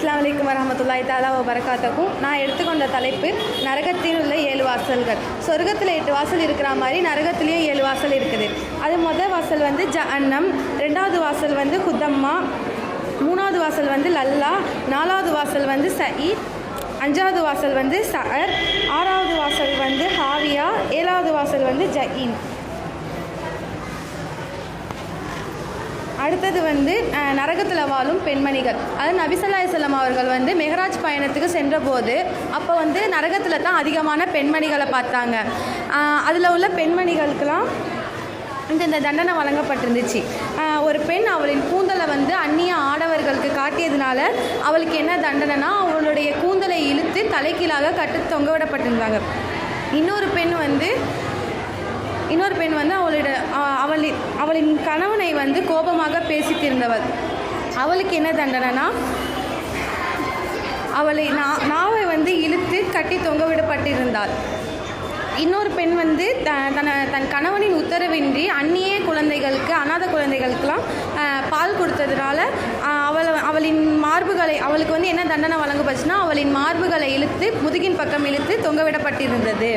அஸ்ஸலாமு அலைக்கும் வரஹ்மத்துல்லாஹி தஆலா வ பரகாத்துஹு. நான் எடுத்துக்கொண்ட தலைப்பு நரகத்தில் உள்ள 7 வாசல்கள். சொர்க்கத்தில் 8 வாசல் இருக்கிற மாதிரி நரகத்திலேயும் 7 வாசல் இருக்குது. அது முதல் வாசல் வந்து ஜஹன்னம், 2வது வாசல் வந்து ஹுதம்மா, 3வது வாசல் வந்து லல்லா, 4வது வாசல் வந்து சயீத், 5வது வாசல் வந்து சஅர், 6வது வாசல் வந்து ஹாவியா, 7வது வாசல் வந்து ஜஹீம். அடுத்தது வந்து நரகத்தில் வாழும் பெண்மணிகள். அது நபி ஸல்லல்லாஹு அலைஹி வஸல்லம் அவர்கள் வந்து மெஹராஜ் பயணத்துக்கு சென்றபோது அப்போ வந்து நரகத்தில் தான் அதிகமான பெண்மணிகளை பார்த்தாங்க. அதில் உள்ள பெண்மணிகளுக்கெல்லாம் இந்த தண்டனை வழங்கப்பட்டிருந்துச்சு. ஒரு பெண் அவளின் கூந்தலை வந்து அந்நிய ஆடவர்களுக்கு காட்டியதுனால அவளுக்கு என்ன தண்டனைனா, அவளுடைய கூந்தலை இழுத்து தலைகீழாக கட்டு தொங்க விடப்பட்டிருந்தாங்க. இன்னொரு பெண் வந்து அவளின் கணவனை வந்து கோபமாக பேசித்திருந்தவள். அவளுக்கு என்ன தண்டனைனா, அவளை நாவை வந்து இழுத்து கட்டி தொங்கவிடப்பட்டிருந்தாள். இன்னொரு பெண் வந்து தன் கணவனின் உத்தரவின்றி அந்நிய குழந்தைகளுக்கு, அநாத குழந்தைகளுக்கெல்லாம் பால் கொடுத்ததுனால அவளின் மார்புகளை, அவளுக்கு வந்து என்ன தண்டனை வழங்கப்பட்டுச்சுன்னா, அவளின் மார்புகளை இழுத்து முதுகின் பக்கம் இழுத்து தொங்கவிடப்பட்டிருந்தது.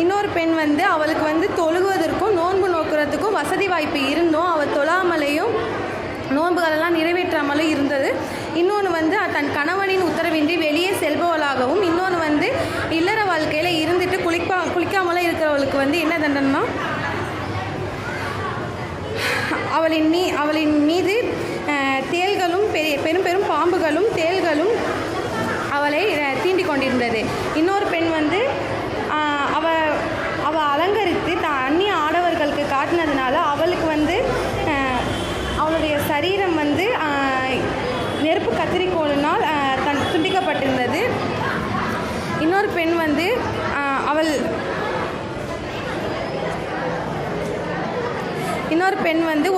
இன்னொரு பெண் வந்து அவளுக்கு வந்து தொழுகுவதற்கும் நோன்பு நோக்கிறதுக்கும் வசதி வாய்ப்பு இருந்தும் அவள் தொழாமலையும் நோன்புகளெல்லாம் நிறைவேற்றாமலும் இருந்தது. இன்னொன்று வந்து தன் கணவனின் உத்தரவின்றி வெளியே செல்பவளாகவும், இன்னொன்று வந்து இல்லற வாழ்க்கையில் இருந்துட்டு குளிக்காமலும் இருக்கிறவளுக்கு வந்து என்ன தண்டனைனா, அவளின் மீது தேள்களும் பெரும் பாம்புகளும் தேள்களும் அவளை தீண்டிக் கொண்டிருந்தது. இன்னொரு பெண் வந்து அவள் அலங்கரித்து அந்நிய ஆடவர்களுக்கு காட்டினதுனால அவளுக்கு வந்து அவளுடைய சரீரம் வந்து நெருப்பு கத்திரிக்கோளினால் துண்டிக்கப்பட்டிருந்தது. இன்னொரு பெண் வந்து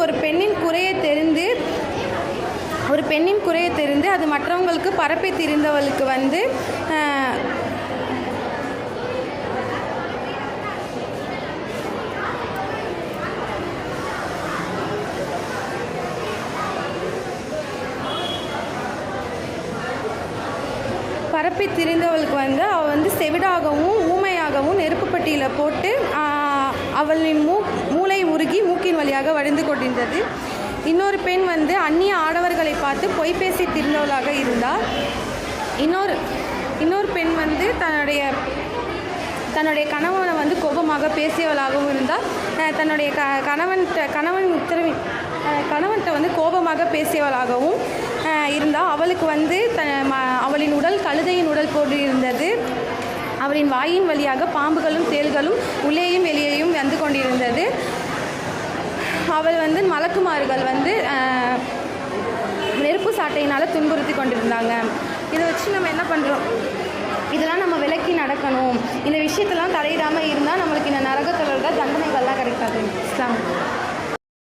ஒரு பெண்ணின் குறையை தெரிந்து அது மற்றவங்களுக்கு பரப்பி திரிந்தவளுக்கு வந்து அவள் வந்து செவிடாகவும் ஊமையாகவும் நெருப்பு பட்டியில் போட்டு அவளின் மூளை உருகி மூக்கின் வழியாக வடிந்து கொண்டிருந்தது. இன்னொரு பெண் வந்து அந்நிய ஆடவர்களை பார்த்து பொய் பேசி திரிந்தவளாக இருந்தாள். இன்னொரு பெண் வந்து தன்னுடைய கணவனை வந்து கோபமாக பேசியவளாகவும் இருந்தால், தன்னுடைய கணவன்கிட்ட வந்து கோபமாக பேசியவளாகவும் இருந்தால். அவளுக்கு வந்து அவளின் உடல் கழுதையின் உடல் போன்று இருந்தது. அவளின் வாயின் வழியாக பாம்புகளும் தேள்களும் உள்ளேயும் வெளியேயும் வந்து கொண்டிருந்தது. அவள் வந்து மலக்குமார்கள் வந்து நெருப்பு சாட்டையினால் துன்புறுத்தி கொண்டிருந்தாங்க. இதை வச்சு நம்ம என்ன பண்ணுறோம், இதெல்லாம் நம்ம விலக்கி நடக்கணும். இந்த விஷயத்தெல்லாம் தலையிடாமல் இருந்தால் நம்மளுக்கு இந்த நரகத்தில் தண்டனைகள்லாம் கிடைக்காது. இஸ்லாம்.